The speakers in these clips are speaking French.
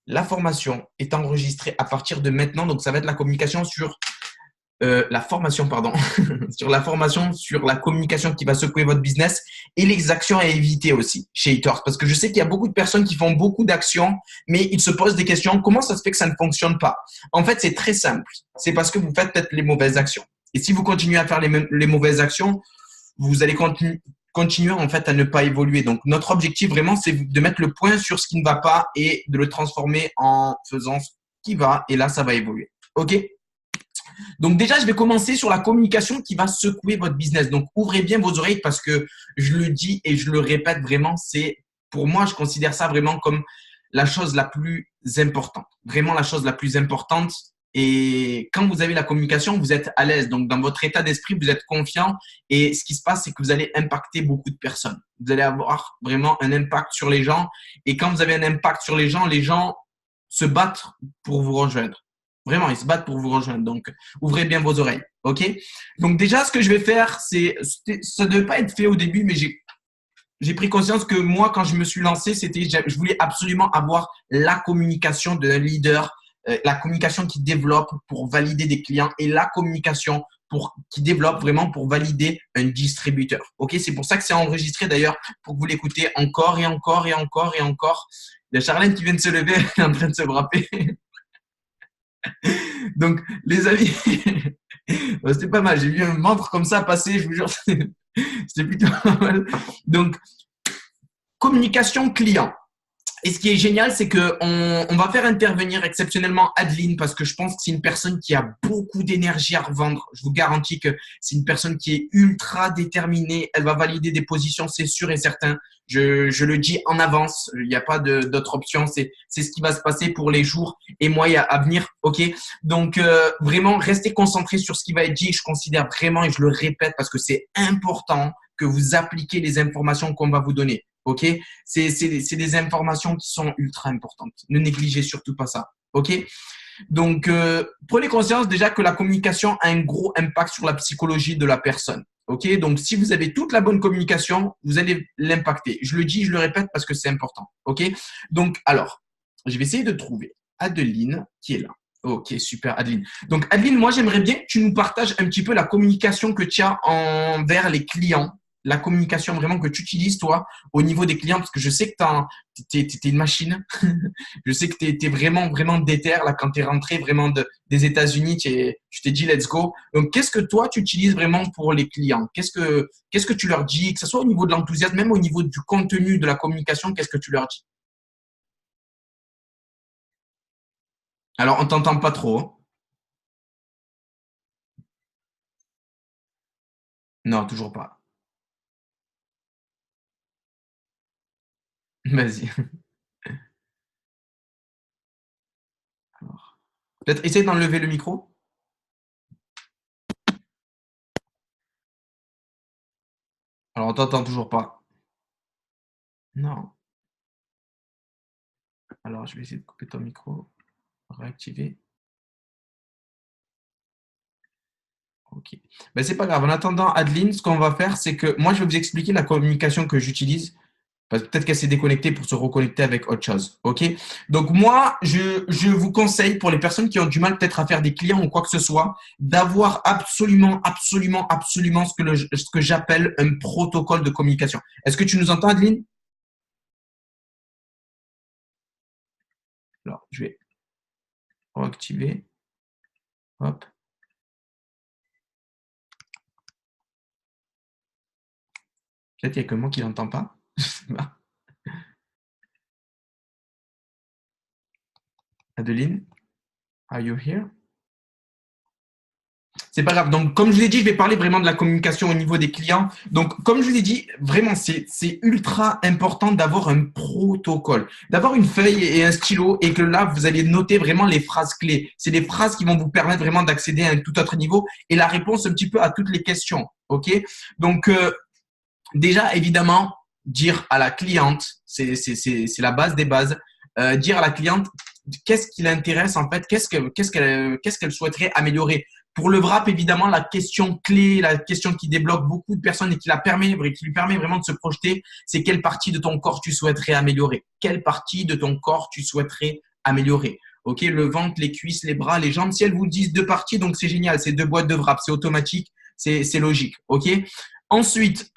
La formation est enregistrée à partir de maintenant. Donc, ça va être la communication sur la formation, pardon, sur la formation, sur la communication qui va secouer votre business et les actions à éviter aussi chez Eators. Parce que je sais qu'il y a beaucoup de personnes qui font beaucoup d'actions, mais ils se posent des questions. Comment ça se fait que ça ne fonctionne pas? En fait, c'est très simple. C'est parce que vous faites peut-être les mauvaises actions. Et si vous continuez à faire les mauvaises actions, vous allez continuer en fait à ne pas évoluer. Donc, notre objectif vraiment, c'est de mettre le point sur ce qui ne va pas et de le transformer en faisant ce qui va. Et là, ça va évoluer. OK? Donc déjà, je vais commencer sur la communication qui va secouer votre business. Donc ouvrez bien vos oreilles parce que je le dis et je le répète vraiment, c'est pour moi, je considère ça vraiment comme la chose la plus importante. Vraiment la chose la plus importante. Et quand vous avez la communication, vous êtes à l'aise. Donc dans votre état d'esprit, vous êtes confiant. Et ce qui se passe, c'est que vous allez impacter beaucoup de personnes. Vous allez avoir vraiment un impact sur les gens. Et quand vous avez un impact sur les gens se battent pour vous rejoindre. Vraiment, ils se battent pour vous rejoindre. Donc, ouvrez bien vos oreilles. OK? Donc, déjà, ce que je vais faire, ça ne devait pas être fait au début, mais j'ai pris conscience que moi, quand je me suis lancé, je voulais absolument avoir la communication d'un leader, la communication qui développe pour valider des clients et la communication qui développe vraiment pour valider un distributeur. OK? C'est pour ça que c'est enregistré d'ailleurs, pour que vous l'écoutez encore et encore et encore et encore. Il y a Charlène qui vient de se lever, elle est en train de se frapper. Donc, les amis, c'était pas mal. J'ai vu un ventre comme ça passer, je vous jure, c'était plutôt pas mal. Donc, communication client. Et ce qui est génial, c'est qu'on va faire intervenir exceptionnellement Adeline parce que je pense que c'est une personne qui a beaucoup d'énergie à revendre. Je vous garantis que c'est une personne qui est ultra déterminée. Elle va valider des positions, c'est sûr et certain. Je le dis en avance. Il n'y a pas d'autre option. C'est ce qui va se passer pour les jours et mois à venir. OK? Donc, vraiment, restez concentrés sur ce qui va être dit. Je considère vraiment, et je le répète parce que c'est important que vous appliquez les informations qu'on va vous donner. OK? C'est des informations qui sont ultra importantes. Ne négligez surtout pas ça. OK? Donc, prenez conscience déjà que la communication a un gros impact sur la psychologie de la personne. OK? Donc, si vous avez toute la bonne communication, vous allez l'impacter. Je le dis, je le répète parce que c'est important. OK? Donc, alors, je vais essayer de trouver Adeline qui est là. OK, super, Adeline. Donc, Adeline, moi, j'aimerais bien que tu nous partages un petit peu la communication que tu as envers les clients, la communication vraiment que tu utilises, toi, au niveau des clients, parce que je sais que tu es une machine. Je sais que tu es vraiment, vraiment déter, là, quand tu es rentré vraiment des États-Unis, tu t'es dit, let's go. Donc, qu'est-ce que toi, tu utilises vraiment pour les clients? Qu'est-ce que tu leur dis, que ce soit au niveau de l'enthousiasme, même au niveau du contenu, de la communication, qu'est-ce que tu leur dis? Alors, on t'entend pas trop, hein. Non, toujours pas. Vas-y. Alors, peut-être essaye d'enlever le micro. Alors, on t'entend toujours pas. Non. Alors, je vais essayer de couper ton micro, réactiver. Ok. Ben, c'est pas grave. En attendant, Adeline, ce qu'on va faire, c'est que moi, je vais vous expliquer la communication que j'utilise. Parce que peut-être qu'elle s'est déconnectée pour se reconnecter avec autre chose. OK? Donc, moi, je vous conseille pour les personnes qui ont du mal peut-être à faire des clients ou quoi que ce soit, d'avoir absolument, absolument, absolument ce que j'appelle un protocole de communication. Est-ce que tu nous entends, Adeline? Alors, je vais reactiver. Hop. Peut-être qu'il n'y a que moi qui l'entends pas. Adeline, are you here? C'est pas grave. Donc, comme je l'ai dit, je vais parler vraiment de la communication au niveau des clients. Donc, comme je vous l'ai dit, vraiment, c'est ultra important d'avoir un protocole, d'avoir une feuille et un stylo et que là, vous allez noter vraiment les phrases clés. C'est des phrases qui vont vous permettre vraiment d'accéder à un tout autre niveau et la réponse un petit peu à toutes les questions. OK? Donc, déjà, évidemment, dire à la cliente, c'est la base des bases, dire à la cliente qu'est-ce qui l'intéresse en fait, qu'est-ce qu'elle souhaiterait améliorer. Pour le wrap, évidemment, la question clé, la question qui débloque beaucoup de personnes et qui lui permet vraiment de se projeter, c'est quelle partie de ton corps tu souhaiterais améliorer. Quelle partie de ton corps tu souhaiterais améliorer. OK, le ventre, les cuisses, les bras, les jambes, si elles vous disent deux parties, donc c'est génial, c'est deux boîtes de wrap, c'est automatique, c'est logique. OK. Ensuite,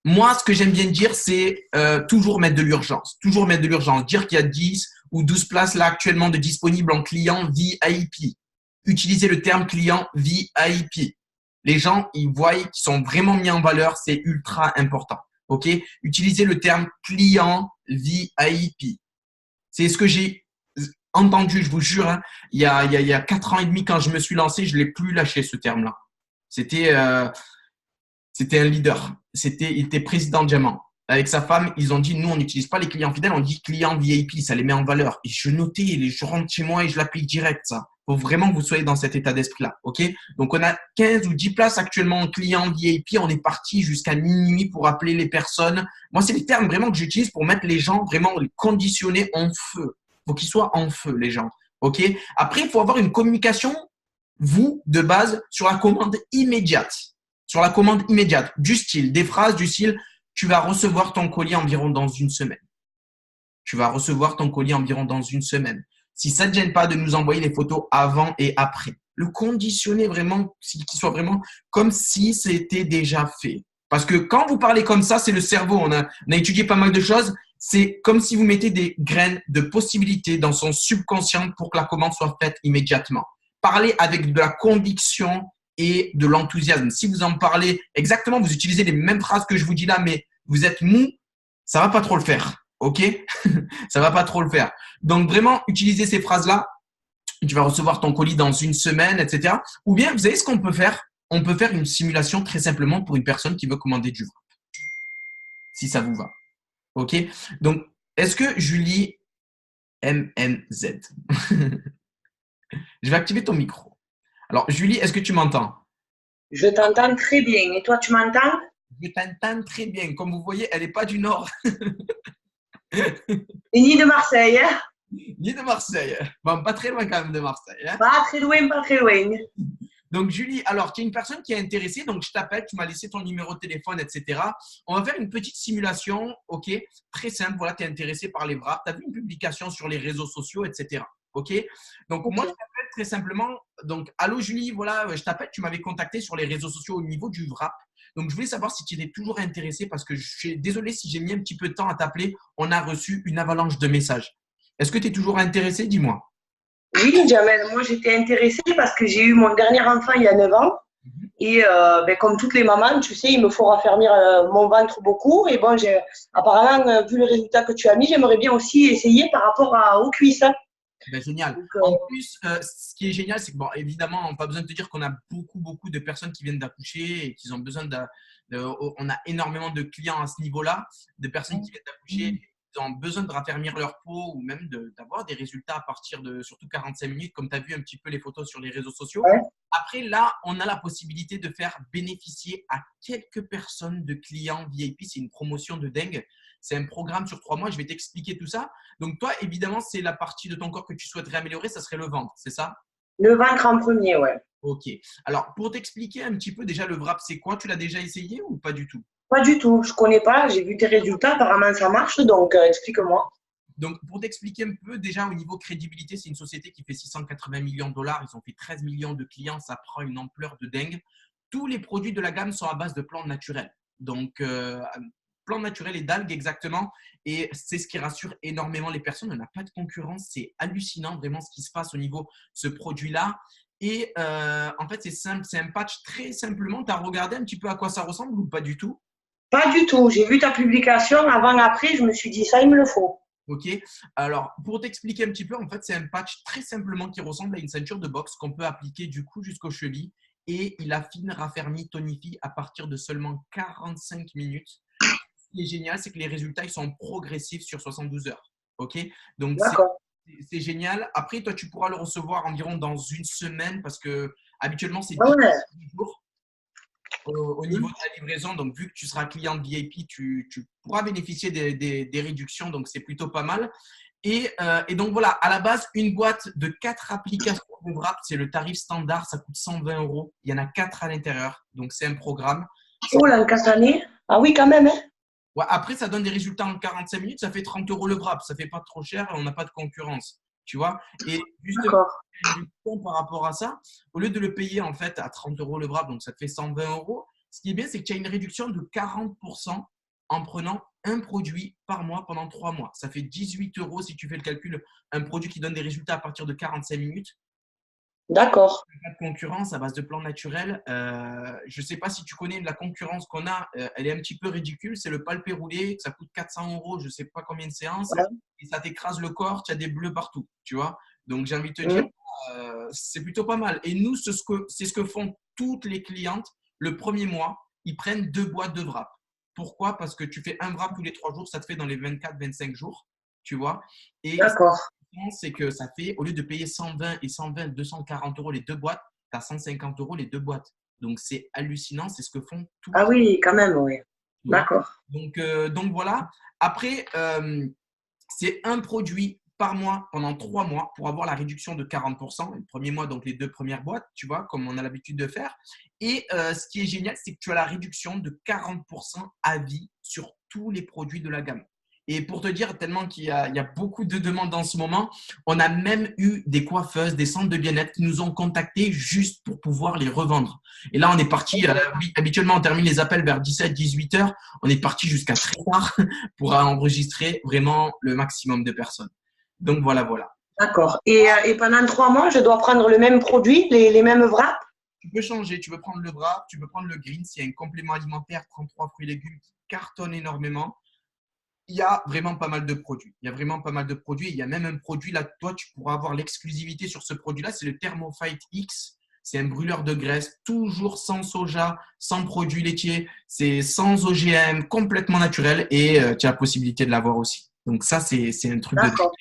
moi, ce que j'aime bien dire, c'est toujours mettre de l'urgence. Toujours mettre de l'urgence. Dire qu'il y a 10 ou 12 places là actuellement de disponibles en client VIP. Utilisez le terme client VIP. Les gens, ils voient qu'ils sont vraiment mis en valeur. C'est ultra important. OK? Utilisez le terme client VIP. C'est ce que j'ai entendu, je vous jure, hein, il y a 4 ans et demi quand je me suis lancé, je ne l'ai plus lâché ce terme-là. C'était un leader. Il était président de Diamant. Avec sa femme, ils ont dit, nous, on n'utilise pas les clients fidèles, on dit clients VIP, ça les met en valeur. Et je notais, je rentre chez moi et je l'applique direct, ça. Il faut vraiment que vous soyez dans cet état d'esprit-là. OK? Donc, on a 15 ou 10 places actuellement en clients VIP. On est parti jusqu'à minuit pour appeler les personnes. Moi, c'est les termes vraiment que j'utilise pour mettre les gens, vraiment les conditionner en feu. Il faut qu'ils soient en feu, les gens. OK? Après, il faut avoir une communication, vous, de base, sur la commande immédiate. Sur la commande immédiate, du style, des phrases du style, tu vas recevoir ton colis environ dans une semaine. Tu vas recevoir ton colis environ dans une semaine. Si ça ne te gêne pas de nous envoyer les photos avant et après. Le conditionner vraiment, qu'il soit vraiment comme si c'était déjà fait. Parce que quand vous parlez comme ça, c'est le cerveau. On a étudié pas mal de choses. C'est comme si vous mettez des graines de possibilités dans son subconscient pour que la commande soit faite immédiatement. Parlez avec de la conviction et de l'enthousiasme. Si vous en parlez exactement, vous utilisez les mêmes phrases que je vous dis là, mais vous êtes mou, ça va pas trop le faire. OK? Ça va pas trop le faire. Donc, vraiment, utilisez ces phrases-là. Tu vas recevoir ton colis dans une semaine, etc. Ou bien, vous savez ce qu'on peut faire? On peut faire une simulation très simplement pour une personne qui veut commander du wrap. Si ça vous va. OK? Donc, est-ce que Julie MNZ? Je vais activer ton micro. Alors, Julie, est-ce que tu m'entends? Je t'entends très bien. Et toi, tu m'entends? Je t'entends très bien. Comme vous voyez, elle n'est pas du Nord, Et ni de Marseille, hein? ni de Marseille. Bon, pas très loin quand même de Marseille. Hein. Pas très loin, pas très loin. Donc, Julie, alors, tu es une personne qui est intéressée. Donc, je t'appelle, tu m'as laissé ton numéro de téléphone, etc. On va faire une petite simulation, OK? Très simple. Voilà, tu es intéressé par les wraps. Tu as vu une publication sur les réseaux sociaux, etc. OK? Donc, moi, je Ok. t'appelle très simplement. Donc, allô, Julie, voilà, je t'appelle. Tu m'avais contacté sur les réseaux sociaux au niveau du wrap. Donc, je voulais savoir si tu étais toujours intéressé parce que je suis désolé si j'ai mis un petit peu de temps à t'appeler. On a reçu une avalanche de messages. Est-ce que tu es toujours intéressé? Dis-moi. Oui, Jamel, moi j'étais intéressée parce que j'ai eu mon dernier enfant il y a 9 ans. Et comme toutes les mamans, tu sais, il me faut raffermir mon ventre beaucoup. Et bon, apparemment, vu le résultat que tu as mis, j'aimerais bien aussi essayer par rapport aux cuisses, hein. Ben, génial. Donc, En plus, ce qui est génial, c'est que, bon, évidemment, pas besoin de te dire qu'on a beaucoup, beaucoup de personnes qui viennent d'accoucher et qui ont besoin on a énormément de clients à ce niveau-là, de personnes qui viennent d'accoucher, qui ont besoin de raffermir leur peau ou même d'avoir des résultats à partir de surtout 45 minutes, comme tu as vu un petit peu les photos sur les réseaux sociaux. ouais. Après, là, on a la possibilité de faire bénéficier à quelques personnes de clients VIP. C'est une promotion de dingue. C'est un programme sur 3 mois. Je vais t'expliquer tout ça. Donc, toi, évidemment, c'est la partie de ton corps que tu souhaiterais améliorer, ça serait le ventre, c'est ça? Le ventre en premier, ouais. Ok. Alors, pour t'expliquer un petit peu déjà le wrap, c'est quoi? Tu l'as déjà essayé ou pas du tout? Pas du tout, je connais pas. J'ai vu tes résultats, apparemment ça marche, donc explique-moi. Donc, pour t'expliquer un peu, déjà au niveau crédibilité, c'est une société qui fait 680 millions de dollars. Ils ont fait 13 millions de clients. Ça prend une ampleur de dingue. Tous les produits de la gamme sont à base de plantes naturelles. Donc, plantes naturelles et d'algues exactement. Et c'est ce qui rassure énormément les personnes. On n'a pas de concurrence. C'est hallucinant vraiment ce qui se passe au niveau de ce produit-là. Et en fait, c'est simple. C'est un patch très simplement. Tu as regardé un petit peu à quoi ça ressemble ou pas du tout? Pas du tout. J'ai vu ta publication avant-après, je me suis dit ça, il me le faut. Ok, alors pour t'expliquer un petit peu, en fait, c'est un patch très simplement qui ressemble à une ceinture de boxe qu'on peut appliquer du cou jusqu'aux chevilles et il affine, raffermit, tonifie à partir de seulement 45 minutes. Ce qui est génial, c'est que les résultats ils sont progressifs sur 72 heures. Ok, donc D'accord. c'est génial. Après, toi, tu pourras le recevoir environ dans une semaine parce que habituellement, c'est Ah 10 ouais. jours au niveau de la livraison. Donc, vu que tu seras client de VIP, tu pourras bénéficier des réductions. Donc, c'est plutôt pas mal. Et donc, voilà, à la base, une boîte de 4 applications de wrap, c'est le tarif standard. Ça coûte 120 euros. Il y en a 4 à l'intérieur. Donc, c'est un programme. Oh, l'encassané. Ah oui, quand même, hein. Ouais, après, ça donne des résultats en 45 minutes, ça fait 30 euros le wrap. Ça fait pas trop cher et on n'a pas de concurrence. Tu vois? Et justement, D'accord. une réduction par rapport à ça, au lieu de le payer en fait à 30 euros le wrap, donc ça te fait 120 euros, ce qui est bien, c'est que tu as une réduction de 40% en prenant un produit par mois pendant 3 mois. Ça fait 18 euros si tu fais le calcul, un produit qui donne des résultats à partir de 45 minutes. D'accord. Pas de concurrence à base de plans naturels. Je ne sais pas si tu connais la concurrence qu'on a, elle est un petit peu ridicule. C'est le palpé roulé, ça coûte 400 euros, je ne sais pas combien de séances, Ouais. et ça t'écrase le corps, tu as des bleus partout, tu vois. Donc j'ai envie de te dire, Mhm. c'est plutôt pas mal. Et nous, c'est ce que font toutes les clientes. Le premier mois, ils prennent 2 boîtes de wrap. Pourquoi? Parce que tu fais un wrap tous les 3 jours, ça te fait dans les 24-25 jours, tu vois. Et D'accord. c'est que ça fait, au lieu de payer 120 et 120, 240 euros les 2 boîtes, tu as 150 euros les 2 boîtes. Donc, c'est hallucinant. C'est ce que font Ah toutes. oui, quand même, oui. Tu vois. D'accord. Donc, voilà. Après, c'est un produit par mois pendant 3 mois pour avoir la réduction de 40%. Le premier mois, donc les 2 premières boîtes, tu vois, comme on a l'habitude de faire. Et ce qui est génial, c'est que tu as la réduction de 40% à vie sur tous les produits de la gamme. Et pour te dire, tellement il y a beaucoup de demandes en ce moment, on a même eu des coiffeuses, des centres de bien-être qui nous ont contactés juste pour pouvoir les revendre. Et là, on est parti, oui, habituellement, on termine les appels vers 17-18 heures. On est parti jusqu'à très tard pour enregistrer vraiment le maximum de personnes. Donc voilà, voilà. D'accord. Et pendant 3 mois, je dois prendre le même produit, les mêmes wraps? Tu peux changer, tu peux prendre le wrap, tu peux prendre le green, s'il y a un complément alimentaire, 33 fruits et légumes qui cartonne énormément. Il y a vraiment pas mal de produits. Il y a vraiment pas mal de produits. Il y a même un produit là, toi, tu pourras avoir l'exclusivité sur ce produit-là, c'est le Thermofight X. C'est un brûleur de graisse, toujours sans soja, sans produits laitiers. C'est sans OGM, complètement naturel et tu as la possibilité de l'avoir aussi. Donc ça, c'est un truc de dingue. D'accord.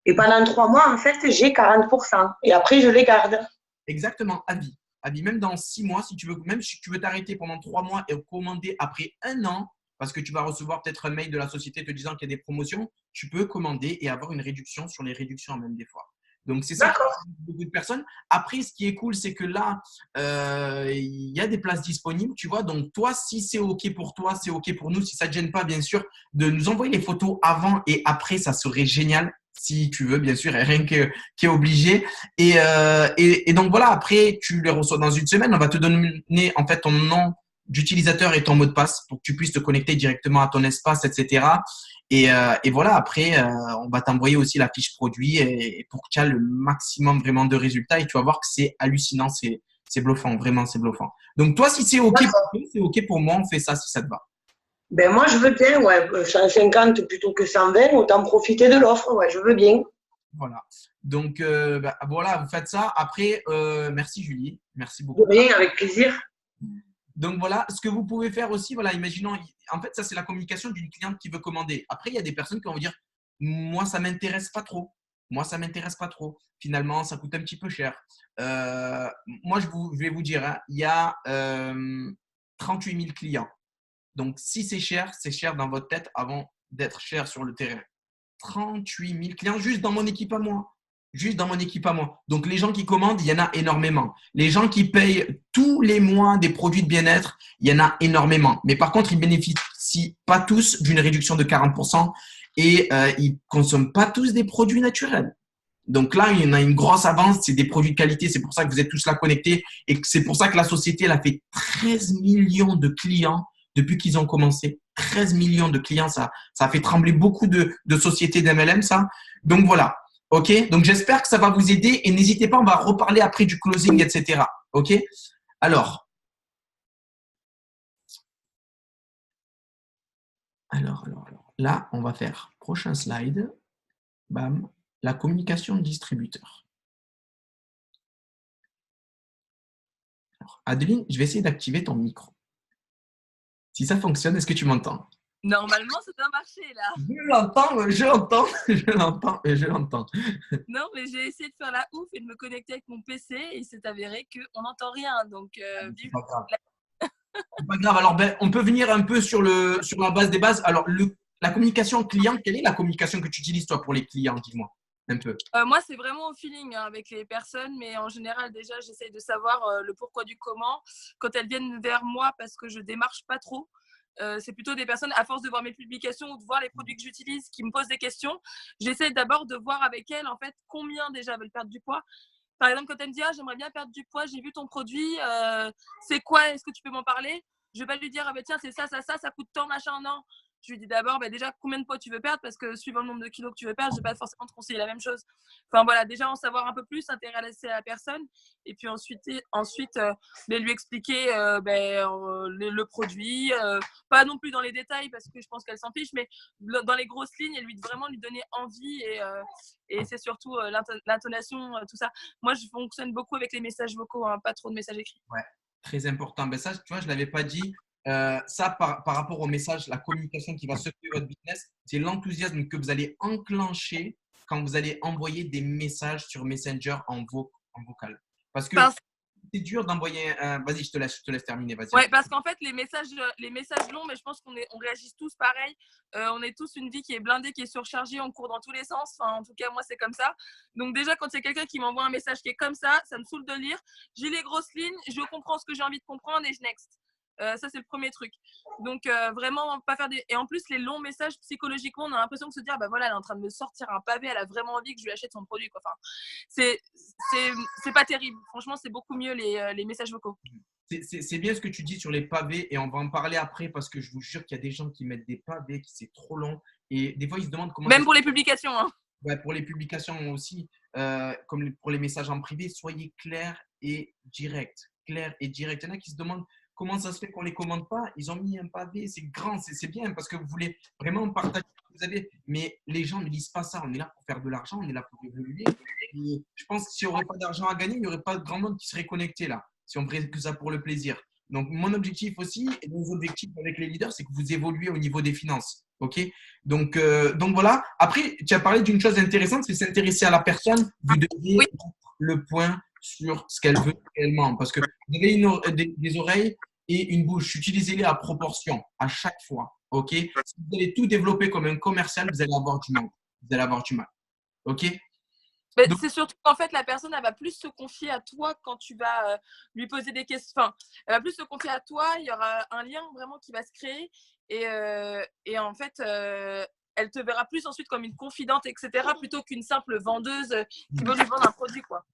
Et pendant 3 mois, en fait, j'ai 40%. Et après, je les garde. Exactement, à vie. À vie, même dans 6 mois, si tu veux, même si tu veux t'arrêter pendant 3 mois et commander après un an, parce que tu vas recevoir peut-être un mail de la société te disant qu'il y a des promotions, tu peux commander et avoir une réduction sur les réductions même des fois. Donc, c'est ça qui D'accord. fait beaucoup de personnes. Après, ce qui est cool, c'est que là, il y a des places disponibles, tu vois. Donc, toi, si c'est OK pour toi, c'est OK pour nous. Si ça ne te gêne pas, bien sûr, de nous envoyer les photos avant et après, ça serait génial. Si tu veux, bien sûr, et rien qui est obligé. Et donc voilà, après, tu les reçois dans une semaine. On va te donner en fait ton nom d'utilisateur et ton mot de passe pour que tu puisses te connecter directement à ton espace, etc. Et voilà, après, on va t'envoyer aussi la fiche produit et pour que tu aies le maximum vraiment de résultats et tu vas voir que c'est hallucinant, c'est bluffant, vraiment, c'est bluffant. Donc toi, si c'est OK pour D'accord. toi, c'est OK pour moi, on fait ça si ça te va. Ben moi, je veux bien, ouais, 150 plutôt que 120, autant profiter de l'offre, ouais, je veux bien. Voilà. Donc voilà, vous faites ça. Après, merci Julie, merci De beaucoup. rien, avec plaisir. Donc voilà, ce que vous pouvez faire aussi, voilà, imaginons, en fait, ça c'est la communication d'une cliente qui veut commander. Après, il y a des personnes qui vont vous dire, moi ça m'intéresse pas trop. Moi ça m'intéresse pas trop. Finalement, ça coûte un petit peu cher. Moi je vais vous dire, hein, il y a 38 000 clients. Donc si c'est cher dans votre tête avant d'être cher sur le terrain. 38 000 clients juste dans mon équipe à moi. Juste dans mon équipe à moi. Donc, les gens qui commandent, il y en a énormément. Les gens qui payent tous les mois des produits de bien-être, il y en a énormément. Mais par contre, ils ne bénéficient pas tous d'une réduction de 40% et ils ne consomment pas tous des produits naturels. Donc là, il y en a une grosse avance, c'est des produits de qualité, c'est pour ça que vous êtes tous là connectés et c'est pour ça que la société, elle a fait 13 millions de clients depuis qu'ils ont commencé. 13 millions de clients, ça a fait trembler beaucoup de sociétés d'MLM, ça. Donc voilà, ok. Donc j'espère que ça va vous aider et n'hésitez pas, on va reparler après du closing, etc. Ok. Alors, là, on va faire prochain slide. Bam, la communication distributeur. Alors, Adeline, je vais essayer d'activer ton micro. Si ça fonctionne, est-ce que tu m'entends? Normalement, ça doit marcher là. Je l'entends, je l'entends, je l'entends, je l'entends. Non, mais j'ai essayé de faire la ouf et de me connecter avec mon PC et il s'est avéré qu'on n'entend rien. Donc, C'est vive pas grave. C'est pas grave. Alors, ben, on peut venir un peu sur la base des bases. Alors, la communication client, quelle est la communication que tu utilises toi pour les clients? Dis-moi un peu. Moi, c'est vraiment au feeling hein, avec les personnes, mais en général, déjà, j'essaye de savoir le pourquoi du comment quand elles viennent vers moi parce que je démarche pas trop. c'est plutôt des personnes, à force de voir mes publications ou de voir les produits que j'utilise, qui me posent des questions. J'essaie d'abord de voir avec elles, en fait, combien déjà veulent perdre du poids. Par exemple, quand elle me dit, ah, j'aimerais bien perdre du poids, j'ai vu ton produit, c'est quoi, est-ce que tu peux m'en parler? Je vais pas lui dire, ah, bah, tiens, c'est ça coûte tant, machin, non. Je lui dis d'abord, bah, déjà, combien de poids tu veux perdre, parce que suivant le nombre de kilos que tu veux perdre, je vais pas forcément te conseiller la même chose. Enfin, voilà, déjà en savoir un peu plus, s'intéresser à la personne, et puis ensuite lui expliquer le produit, pas non plus dans les détails, parce que je pense qu'elle s'en fiche, mais dans les grosses lignes, et vraiment lui donner envie, et c'est surtout l'intonation, tout ça. Moi, je fonctionne beaucoup avec les messages vocaux, hein, pas trop de messages écrits. Ouais, très important. Ben ça, tu vois, je ne l'avais pas dit. Ça, par rapport au message, la communication qui va secouer votre business, c'est l'enthousiasme que vous allez enclencher quand vous allez envoyer des messages sur Messenger en vocal. Parce que c'est dur d'envoyer un… Vas-y, je te laisse terminer. Vas-y. Ouais, parce qu'en fait, les messages longs, mais je pense on réagit tous pareil. On est tous une vie qui est blindée, qui est surchargée, on court dans tous les sens. Enfin, en tout cas, moi, c'est comme ça. Donc déjà, quand il y a quelqu'un qui m'envoie un message qui est comme ça me saoule de lire. J'ai les grosses lignes, je comprends ce que j'ai envie de comprendre et je next. Ça, c'est le premier truc. Donc, vraiment, pas faire des… Et en plus, les longs messages, psychologiquement, on a l'impression de se dire, bah voilà, elle est en train de me sortir un pavé, elle a vraiment envie que je lui achète son produit, quoi. Enfin, c'est pas terrible. Franchement, c'est beaucoup mieux les messages vocaux. C'est bien ce que tu dis sur les pavés et on va en parler après parce que je vous jure qu'il y a des gens qui mettent des pavés, qui c'est trop long et des fois ils se demandent comment… Même pour les publications, hein. Ouais, pour les publications aussi, comme pour les messages en privé, soyez clair et direct. Clair et direct. Il y en a qui se demandent comment ça se fait qu'on ne les commande pas. Ils ont mis un pavé, c'est grand, c'est bien parce que vous voulez vraiment partager ce que vous avez. Mais les gens ne lisent pas ça. On est là pour faire de l'argent, on est là pour évoluer. Et je pense que s'il n'y aurait pas d'argent à gagner, il n'y aurait pas de grand monde qui serait connecté là, si on ferait que ça pour le plaisir. Donc, mon objectif aussi, et nos objectifs avec les leaders, c'est que vous évoluez au niveau des finances. OK? Donc voilà. Après, tu as parlé d'une chose intéressante, c'est s'intéresser à la personne. Vous devez mettre le point sur ce qu'elle veut réellement. Parce que vous avez des oreilles et une bouche. Utilisez-les à proportion à chaque fois. OK? Si vous allez tout développer comme un commercial, vous allez avoir du mal. Vous allez avoir du mal. OK? Donc, c'est surtout qu'en fait, la personne, elle va plus se confier à toi quand tu vas lui poser des questions. Enfin, elle va plus se confier à toi. Il y aura un lien vraiment qui va se créer. Et en fait, elle te verra plus ensuite comme une confidente, etc., plutôt qu'une simple vendeuse qui veut lui vendre un produit, quoi.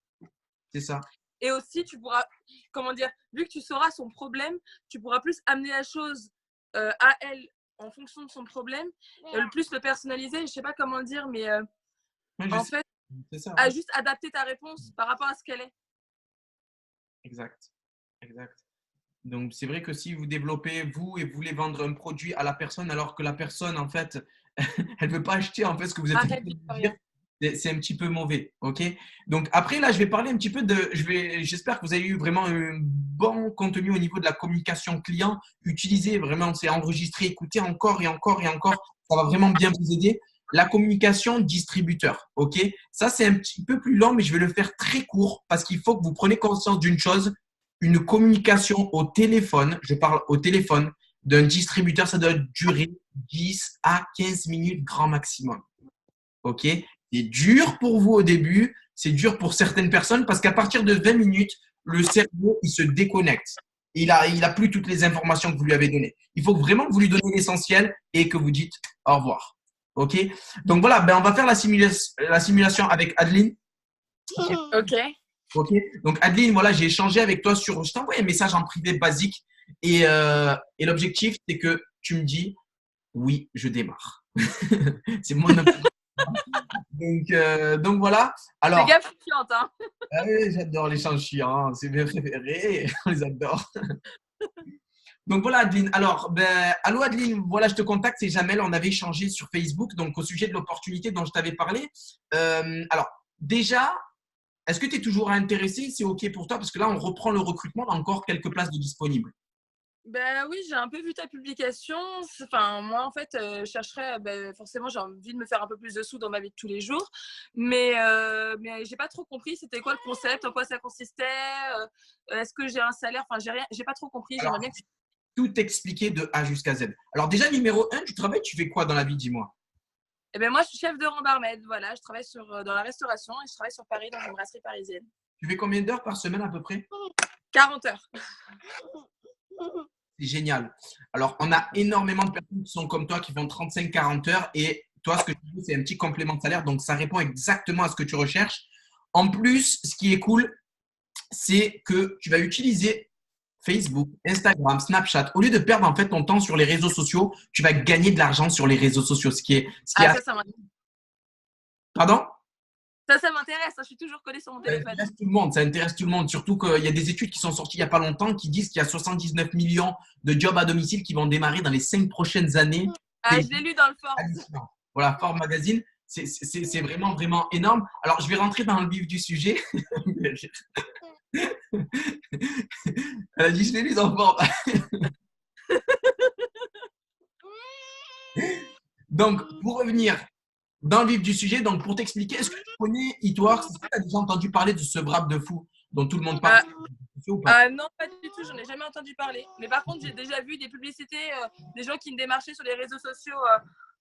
C'est ça. Et aussi, tu pourras, comment dire, vu que tu sauras son problème, tu pourras plus amener la chose à elle en fonction de son problème, le plus le personnaliser. Je ne sais pas comment le dire, mais en fait, ça, à juste adapter ta réponse par rapport à ce qu'elle est. Exact. Donc, c'est vrai que si vous développez vous et vous voulez vendre un produit à la personne alors que la personne, en fait, elle ne veut pas acheter en fait ce que vous êtes en train de dire, c'est un petit peu mauvais. OK? Donc, après, là, je vais parler un petit peu j'espère que vous avez eu vraiment un bon contenu au niveau de la communication client. Utilisez vraiment, c'est enregistré, écoutez encore et encore et encore. Ça va vraiment bien vous aider. La communication distributeur, ok? Ça, c'est un petit peu plus long, mais je vais le faire très court parce qu'il faut que vous preniez conscience d'une chose. Une communication au téléphone, je parle au téléphone d'un distributeur, ça doit durer 10 à 15 minutes grand maximum. Ok? C'est dur pour vous au début, c'est dur pour certaines personnes parce qu'à partir de 20 minutes, le cerveau, il se déconnecte. Il a plus toutes les informations que vous lui avez données. Il faut vraiment que vous lui donniez l'essentiel et que vous dites au revoir. OK? Donc voilà, on va faire la simulation avec Adeline. OK. OK. Donc Adeline, voilà, j'ai échangé avec toi je t'ai envoyé un message en privé basique et l'objectif, c'est que tu me dis oui, je démarre. C'est mon objectif. Donc voilà. Alors, les gars chiantes, hein. j'adore les gens chiants, c'est mes préférés, on les adore. Donc voilà Adeline. Alors, allô Adeline, voilà, je te contacte, c'est Jamel, on avait échangé sur Facebook donc au sujet de l'opportunité dont je t'avais parlé. Alors, déjà, est-ce que tu es toujours intéressé? C'est OK pour toi parce que là, on reprend le recrutement, on a encore quelques places de disponibles. Ben oui, j'ai un peu vu ta publication. Enfin, moi, en fait, je chercherais, forcément, j'ai envie de me faire un peu plus de sous dans ma vie de tous les jours. Mais j'ai pas trop compris, c'était quoi le concept, en quoi ça consistait, est-ce que j'ai un salaire, enfin, j'ai pas trop compris. Alors, bien que tout expliquer de A jusqu'à Z. Alors déjà, numéro 1, tu travailles, tu fais quoi dans la vie, dis-moi? Eh ben moi, je suis chef de rang barmaid, voilà. Je travaille dans la restauration et je travaille sur Paris, dans une brasserie parisienne. Tu fais combien d'heures par semaine à peu près? 40 heures. C'est génial. Alors, on a énormément de personnes qui sont comme toi, qui font 35-40 heures. Et toi, ce que tu veux, c'est un petit complément de salaire. Donc, ça répond exactement à ce que tu recherches. En plus, ce qui est cool, c'est que tu vas utiliser Facebook, Instagram, Snapchat. Au lieu de perdre en fait ton temps sur les réseaux sociaux, tu vas gagner de l'argent sur les réseaux sociaux. Ah, ça m'intéresse. Pardon? Ça m'intéresse. Je suis toujours collée sur mon Ça téléphone. intéresse tout le monde. Ça intéresse tout le monde. Surtout qu'il y a des études qui sont sorties il n'y a pas longtemps qui disent qu'il y a 79 millions de jobs à domicile qui vont démarrer dans les 5 prochaines années. Ah, je l'ai lu dans le Forbes. Hallucinant. Voilà, Forbes Magazine, c'est vraiment, vraiment énorme. Alors, je vais rentrer dans le vif du sujet. Elle a dit, je l'ai lu dans le Forbes. Donc, pour revenir dans le vif du sujet, donc pour t'expliquer, est-ce que tu connais Itworks? Est-ce que tu as déjà entendu parler de ce brab de fou dont tout le monde parle? Non, pas du tout, j'en ai jamais entendu parler. Mais par contre, j'ai déjà vu des publicités, des gens qui me démarchaient sur les réseaux sociaux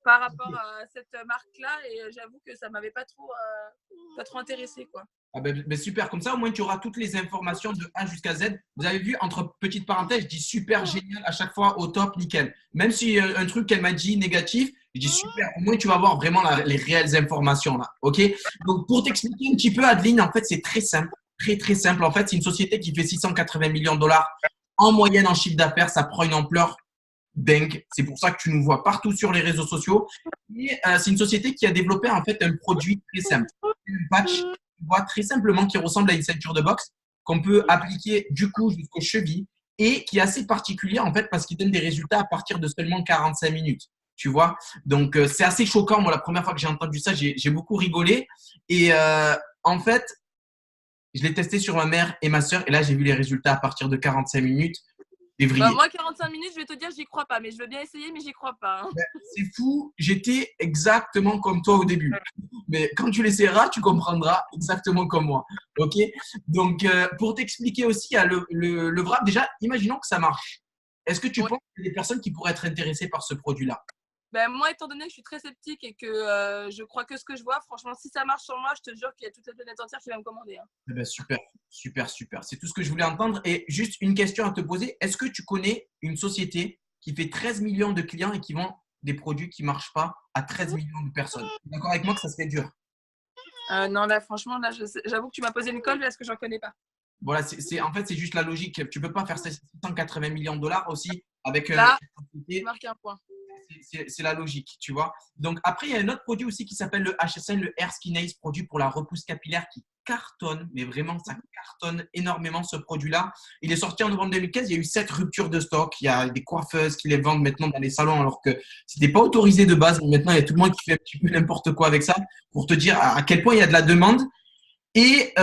par rapport à cette marque-là. Et j'avoue que ça m'avait pas trop intéressé, quoi. Ah ben, super, comme ça au moins tu auras toutes les informations de A jusqu'à Z. Vous avez vu, entre petites parenthèses, je dis super génial à chaque fois, au top, nickel. Même si un truc qu'elle m'a dit négatif, je dis super, au moins tu vas avoir vraiment les réelles informations là. Ok? Donc pour t'expliquer un petit peu, Adeline, en fait c'est très simple, très très simple. En fait, c'est une société qui fait 680 millions de dollars en moyenne en chiffre d'affaires. Ça prend une ampleur dingue. C'est pour ça que tu nous vois partout sur les réseaux sociaux. Et c'est une société qui a développé en fait un produit très simple, un patch très simplement qui ressemble à une ceinture de boxe qu'on peut appliquer du cou jusqu'aux chevilles et qui est assez particulier en fait parce qu'il donne des résultats à partir de seulement 45 minutes. Tu vois, donc c'est assez choquant. Moi, la première fois que j'ai entendu ça, j'ai beaucoup rigolé. Et en fait, je l'ai testé sur ma mère et ma soeur et là, j'ai vu les résultats à partir de 45 minutes. Moi, 45 minutes, je vais te dire, j'y crois pas. Mais je veux bien essayer, mais j'y crois pas. Hein. C'est fou. J'étais exactement comme toi au début. Mais quand tu l'essaieras, tu comprendras exactement comme moi. OK? Donc, pour t'expliquer aussi, il y a le wrap. Déjà, imaginons que ça marche. Est-ce que tu penses qu'il y a des personnes qui pourraient être intéressées par ce produit-là? Moi, étant donné que je suis très sceptique et que je crois que ce que je vois, franchement, si ça marche sur moi, je te jure qu'il y a toute la planète entière qui va me commander. Hein. Eh ben, super, super, super. C'est tout ce que je voulais entendre. Et juste une question à te poser. Est-ce que tu connais une société qui fait 13 millions de clients et qui vend des produits qui ne marchent pas à 13 millions de personnes? Tu es d'accord avec moi que ça serait dur? Non, là, franchement, là, j'avoue que tu m'as posé une colle parce que j'en connais pas. Voilà, en fait, c'est juste la logique. Tu ne peux pas faire 680 millions de dollars aussi avec là, tu marques un point. C'est la logique, tu vois. Donc, après, il y a un autre produit aussi qui s'appelle le HSN, le Hair Skin Ace, produit pour la repousse capillaire qui cartonne, mais vraiment, ça cartonne énormément ce produit-là. Il est sorti en novembre 2015, il y a eu 7 ruptures de stock. Il y a des coiffeuses qui les vendent maintenant dans les salons alors que ce n'était pas autorisé de base. Mais maintenant, il y a tout le monde qui fait un petit peu n'importe quoi avec ça pour te dire à quel point il y a de la demande. Et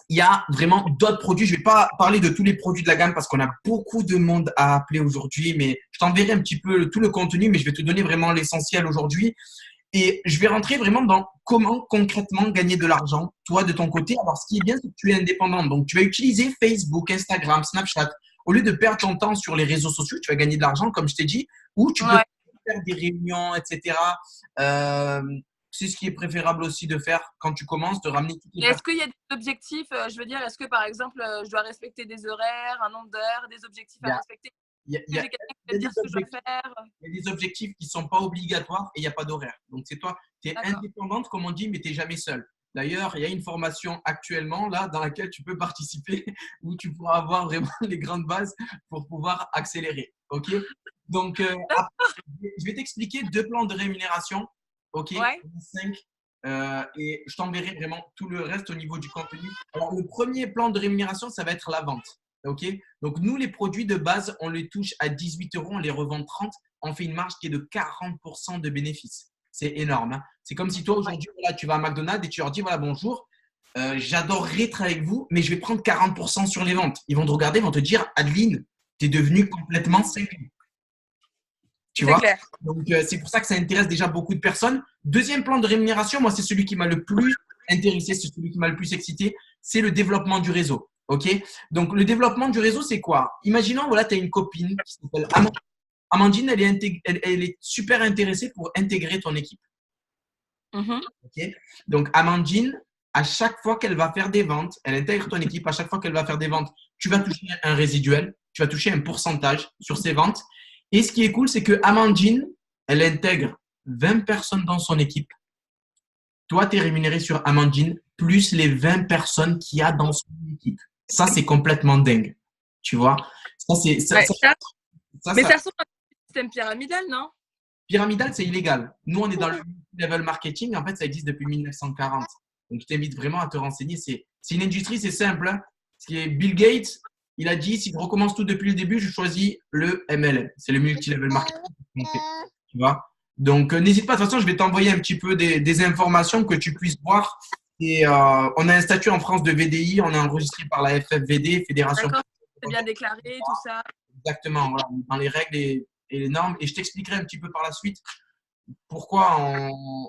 il y a vraiment d'autres produits. Je ne vais pas parler de tous les produits de la gamme parce qu'on a beaucoup de monde à appeler aujourd'hui, mais je t'enverrai un petit peu tout le contenu, mais je vais te donner vraiment l'essentiel aujourd'hui. Et je vais rentrer vraiment dans comment concrètement gagner de l'argent, toi, de ton côté. Alors, ce qui est bien, c'est que tu es indépendant. Donc, tu vas utiliser Facebook, Instagram, Snapchat. Au lieu de perdre ton temps sur les réseaux sociaux, tu vas gagner de l'argent, comme je t'ai dit, ou tu peux faire des réunions, etc. C'est ce qui est préférable aussi de faire quand tu commences, de ramener toutes les Est-ce qu'il y a des objectifs? Je veux dire, est-ce que par exemple, je dois respecter des horaires, un nombre d'heures, des objectifs à respecter? Il y a des objectifs qui ne sont pas obligatoires et il n'y a pas d'horaire. Donc, c'est toi, tu es indépendante, comme on dit, mais tu n'es jamais seule. D'ailleurs, il y a une formation actuellement là dans laquelle tu peux participer où tu pourras avoir vraiment les grandes bases pour pouvoir accélérer. OK? Donc, je vais t'expliquer 2 plans de rémunération. OK? 5. Et je t'enverrai vraiment tout le reste au niveau du contenu. Alors, le premier plan de rémunération, ça va être la vente. OK? Donc, nous, les produits de base, on les touche à 18 €, on les revend 30. On fait une marge qui est de 40% de bénéfice. C'est énorme. Hein? C'est comme si toi, aujourd'hui, voilà, tu vas à McDonald's et tu leur dis, voilà, bonjour, j'adorerais travailler avec vous, mais je vais prendre 40% sur les ventes. Ils vont te regarder, ils vont te dire, Adeline, tu es devenue complètement cinglée. Tu vois? Clair. Donc, c'est pour ça que ça intéresse déjà beaucoup de personnes. Deuxième plan de rémunération, moi, c'est celui qui m'a le plus intéressé, c'est celui qui m'a le plus excité, c'est le développement du réseau. OK? Donc, le développement du réseau, c'est quoi? Imaginons, voilà, tu as une copine qui s'appelle Amandine, elle est super intéressée pour intégrer ton équipe. OK? Donc, Amandine, à chaque fois qu'elle va faire des ventes, elle intègre ton équipe. À chaque fois qu'elle va faire des ventes, tu vas toucher un résiduel. tu vas toucher un pourcentage sur ses ventes. Et ce qui est cool, c'est que Amandine, elle intègre 20 personnes dans son équipe. Toi, tu es rémunéré sur Amandine plus les 20 personnes qu'il y a dans son équipe. Ça, c'est complètement dingue. Tu vois? Ça, c'est, Ouais, mais ça, ça ressemble à un système pyramidal, non? pyramidal, c'est illégal. Nous, on est dans le level marketing. En fait, ça existe depuis 1940. Donc, je t'invite vraiment à te renseigner. C'est une industrie, c'est simple. Hein. Ce qui est Bill Gates, il a dit, si je recommence tout depuis le début, je choisis le MLM. C'est le multi-level marketing. Tu vois? Donc, n'hésite pas. De toute façon, je vais t'envoyer un petit peu des informations que tu puisses voir. Et on a un statut en France de VDI. On est enregistré par la FFVD, Fédération. D'accord, c'est bien déclaré, tout ça. Exactement, voilà, dans les règles et les normes. Et je t'expliquerai un petit peu par la suite pourquoi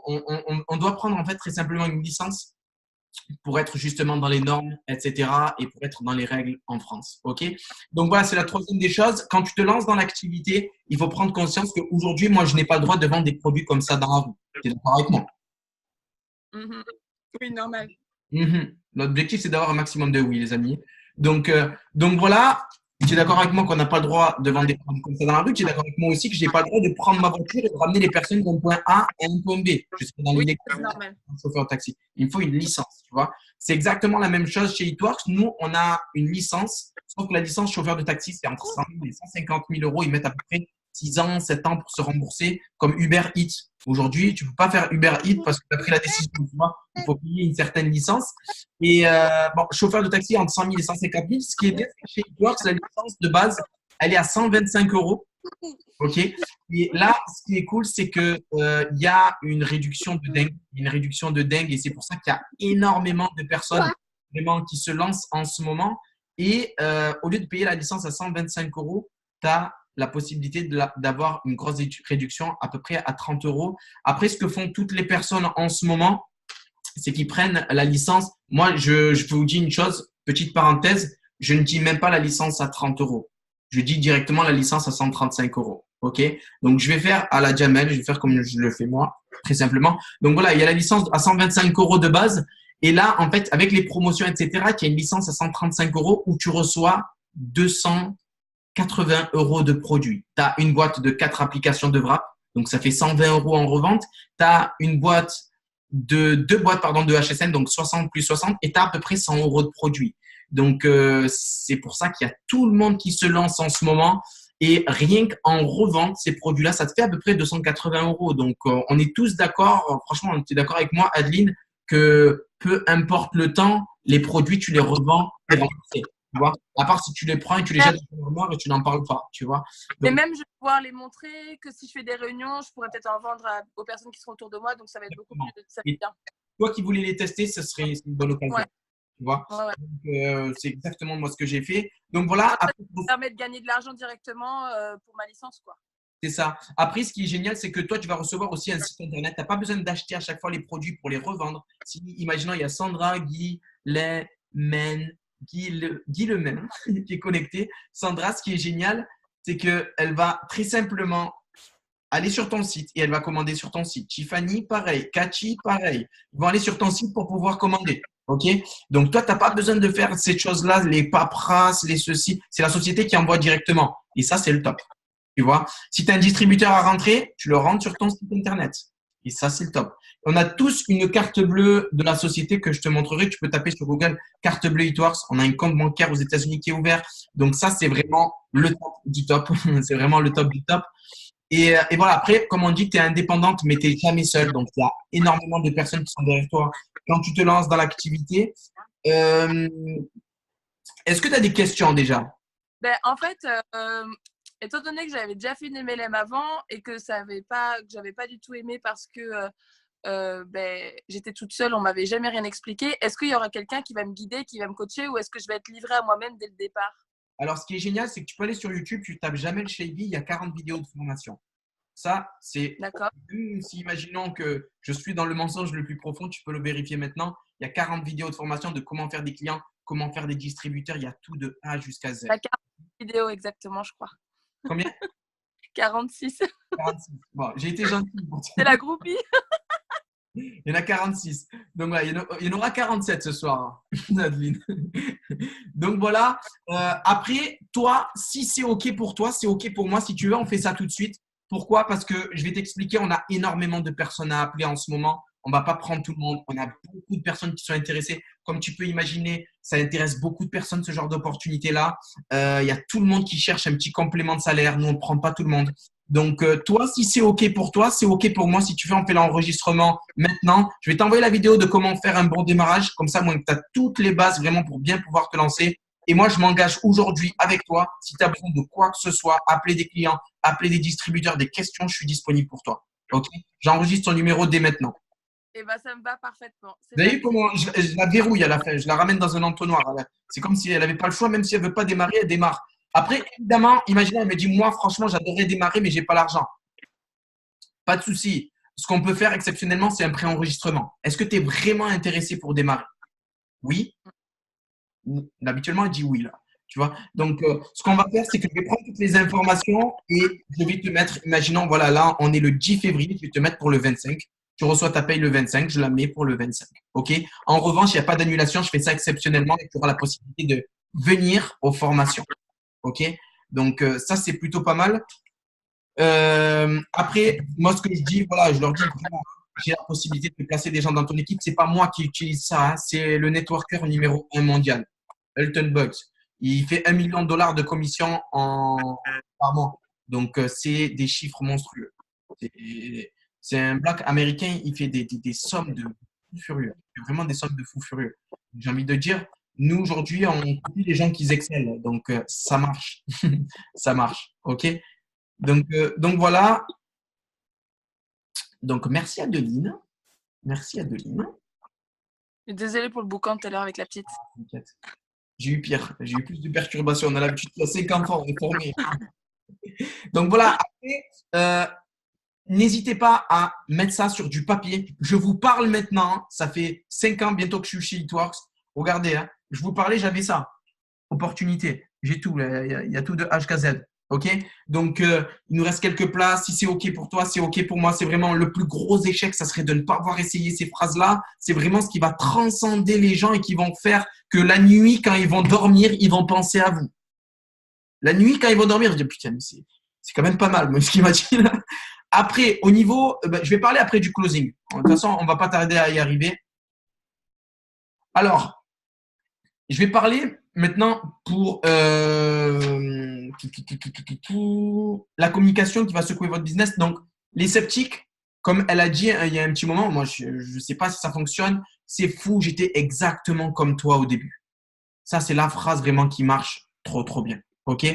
on doit prendre en fait très simplement une licence pour être justement dans les normes, etc. et pour être dans les règles en France. OK? Donc voilà, c'est la troisième des choses. Quand tu te lances dans l'activité, il faut prendre conscience qu'aujourd'hui, moi, je n'ai pas le droit de vendre des produits comme ça dans la rue. Tu es d'accord avec moi? Mhm. Oui, normal. L'objectif, c'est d'avoir un maximum de oui, les amis. Donc voilà, tu es d'accord avec moi qu'on n'a pas le droit de vendre des produits comme ça dans la rue. Tu es d'accord avec moi aussi que je n'ai pas le droit de prendre ma voiture et de ramener les personnes d'un point A à un point B. Je serai dans Oui, l'illégal c'est normal. en chauffeur de taxi. Il me faut une licence, tu vois. C'est exactement la même chose chez Eatworks. Nous, on a une licence, sauf que la licence chauffeur de taxi, c'est entre 100 000 et 150 000 euros. Ils mettent à peu près 6 ans, 7 ans pour se rembourser, comme Uber Eats. Aujourd'hui, tu ne peux pas faire Uber Eats parce que tu as pris la décision, tu vois, il faut payer une certaine licence. Et bon, chauffeur de taxi entre 100 000 et 150 000. Ce qui est bien, c'est que chez Eatworks, la licence de base, elle est à 125 euros. OK. Et là, ce qui est cool, c'est que il y a une réduction de dingue. Une réduction de dingue. Et c'est pour ça qu'il y a énormément de personnes vraiment qui se lancent en ce moment. Et au lieu de payer la licence à 125 euros, tu as la possibilité d'avoir une grosse réduction à peu près à 30 euros. Après, ce que font toutes les personnes en ce moment, c'est qu'ils prennent la licence. Moi, je vous dis une chose, petite parenthèse, je ne dis même pas la licence à 30 euros. Je dis directement la licence à 135 euros. OK? Donc, je vais faire à la Jamel, je vais faire comme je le fais moi, très simplement. Donc, voilà, il y a la licence à 125 euros de base. Et là, en fait, avec les promotions, etc., il y a une licence à 135 euros où tu reçois 280 euros de produits. Tu as une boîte de 4 applications de wrap. Donc, ça fait 120 euros en revente. Tu as une boîte deux boîtes pardon, de HSN, donc 60 plus 60, et tu as à peu près 100 euros de produits. Donc, c'est pour ça qu'il y a tout le monde qui se lance en ce moment. Et rien qu'en revente, ces produits-là, ça te fait à peu près 280 euros. Donc, on est tous d'accord, franchement, tu es d'accord avec moi, Adeline, que peu importe le temps, les produits, tu les revends et remboursés. Tu vois, à part si tu les prends et tu les jettes dans le noir et tu n'en parles pas, tu vois. Mais Donc, même, je vais pouvoir les montrer que si je fais des réunions, je pourrais peut-être en vendre aux personnes qui seront autour de moi. Donc, ça va être beaucoup plus. Ça va être et bien. toi qui voulais les tester, ce serait une bonne occasion. Ouais. Tu vois. Ouais, ouais. Donc, c'est exactement moi ce que j'ai fait. Donc voilà, Ça me permet de gagner de l'argent directement pour ma licence, quoi. c'est ça. Après, ce qui est génial, c'est que toi, tu vas recevoir aussi un site internet. Tu n'as pas besoin d'acheter à chaque fois les produits pour les revendre. Si, imaginons, il y a Sandra, Guy, Les, Men, Guy le même qui est connecté. Sandra, ce qui est génial, c'est qu'elle va très simplement aller sur ton site et elle va commander sur ton site. Tiffany, pareil. Cathy, pareil. Ils vont aller sur ton site pour pouvoir commander. OK? Donc, toi, tu n'as pas besoin de faire ces choses-là, les paperasses, les ceci. C'est la société qui envoie directement. Et ça, c'est le top. Tu vois? Si tu as un distributeur à rentrer, tu le rentres sur ton site internet. Et ça, c'est le top. On a tous une carte bleue de la société que je te montrerai. Tu peux taper sur Google carte bleue Eatworks. On a un compte bancaire aux États-Unis qui est ouvert. Donc, ça, c'est vraiment le top du top. C'est vraiment le top du top. Et voilà, après, comme on dit, tu es indépendante, mais tu n'es jamais seule. Donc, il y a énormément de personnes qui sont derrière toi quand tu te lances dans l'activité. Est-ce que tu as des questions déjà? Ben, en fait, étant donné que j'avais déjà fait une MLM avant et que j'avais pas du tout aimé parce que ben, j'étais toute seule, on m'avait jamais rien expliqué. Est-ce qu'il y aura quelqu'un qui va me guider, qui va me coacher, ou est-ce que je vais être livrée à moi-même dès le départ? Alors, ce qui est génial, c'est que tu peux aller sur YouTube, tu tapes Jamel Cheibi, il y a 40 vidéos de formation. Ça, c'est. D'accord. Si imaginons que je suis dans le mensonge le plus profond, tu peux le vérifier maintenant. Il y a 40 vidéos de formation de comment faire des clients, comment faire des distributeurs. Il y a tout de A jusqu'à Z. La 40 vidéos exactement, je crois. Combien? 46. 46. Bon, j'ai été gentil pour toi. C'est la groupie. Il y en a 46. Donc, voilà, il y en aura 47 ce soir, Adeline. Donc, voilà. Après, toi, si c'est OK pour toi, c'est OK pour moi. Si tu veux, on fait ça tout de suite. Pourquoi? Parce que je vais t'expliquer, on a énormément de personnes à appeler en ce moment. On ne va pas prendre tout le monde. On a beaucoup de personnes qui sont intéressées. Comme tu peux imaginer, ça intéresse beaucoup de personnes, ce genre d'opportunité-là. Il y a tout le monde qui cherche un petit complément de salaire. Nous, on ne prend pas tout le monde. Donc, toi, si c'est OK pour toi, c'est OK pour moi. Si tu veux, on fait l'enregistrement maintenant. Je vais t'envoyer la vidéo de comment faire un bon démarrage. Comme ça, moi, tu as toutes les bases vraiment pour bien pouvoir te lancer. Et moi, je m'engage aujourd'hui avec toi. Si tu as besoin de quoi que ce soit, appeler des clients, appeler des distributeurs, des questions, je suis disponible pour toi. OK? J'enregistre ton numéro dès maintenant. Et bah, ça me va parfaitement. Vous avez vu comment je la verrouille à la fin, je la ramène dans un entonnoir. C'est comme si elle n'avait pas le choix, même si elle ne veut pas démarrer, elle démarre. Après, évidemment, imaginez, elle me dit, moi, franchement, j'adorerais démarrer, mais je n'ai pas l'argent. Pas de souci. Ce qu'on peut faire exceptionnellement, c'est un pré-enregistrement. Est-ce que tu es vraiment intéressé pour démarrer? Oui. Habituellement, elle dit oui, là. Tu vois? Donc, ce qu'on va faire, c'est que je vais prendre toutes les informations et je vais te mettre, imaginons, voilà, là, on est le 10 février, je vais te mettre pour le 25. Tu reçois ta paye le 25, je la mets pour le 25. OK? En revanche, il n'y a pas d'annulation, je fais ça exceptionnellement et tu auras la possibilité de venir aux formations. OK? Donc, ça, c'est plutôt pas mal. Après, moi, ce que je dis, voilà, je leur dis vraiment, j'ai la possibilité de placer des gens dans ton équipe. C'est pas moi qui utilise ça, hein, c'est le networker numéro 1 mondial, Elton Bugs. Il fait $1 million de commission par mois. Donc, c'est des chiffres monstrueux. C'est un black américain, il fait des sommes de fous furieux. Il fait vraiment des sommes de fous furieux. J'ai envie de dire, nous, aujourd'hui, on copie les gens qui excellent. Donc, ça marche. Ça marche. OK? Donc voilà. Donc, merci Adeline. Merci Adeline. Désolée pour le boucan tout à l'heure avec la petite. J'ai eu pire. J'ai eu plus de perturbations. On a l'habitude de 5 enfants, on est formés. Donc voilà. Après, n'hésitez pas à mettre ça sur du papier. Je vous parle maintenant. Ça fait 5 ans bientôt que je suis chez Eatworks. Regardez, hein, je vous parlais, j'avais ça. Opportunité. J'ai tout. Il y a tout de HKZ. OK? Donc, il nous reste quelques places. Si c'est OK pour toi, c'est OK pour moi. C'est vraiment le plus gros échec, ça serait de ne pas avoir essayé ces phrases-là. C'est vraiment ce qui va transcender les gens et qui vont faire que la nuit, quand ils vont dormir, ils vont penser à vous. La nuit, quand ils vont dormir, je dis putain, mais c'est quand même pas mal, moi, ce qu'il m'a dit là. Après, au niveau, je vais parler après du closing. De toute façon, on ne va pas tarder à y arriver. Alors, je vais parler maintenant pour la communication qui va secouer votre business. Donc, les sceptiques, comme elle a dit il y a un petit moment, moi, je ne sais pas si ça fonctionne. C'est fou, j'étais exactement comme toi au début. Ça, c'est la phrase vraiment qui marche trop, trop bien. OK?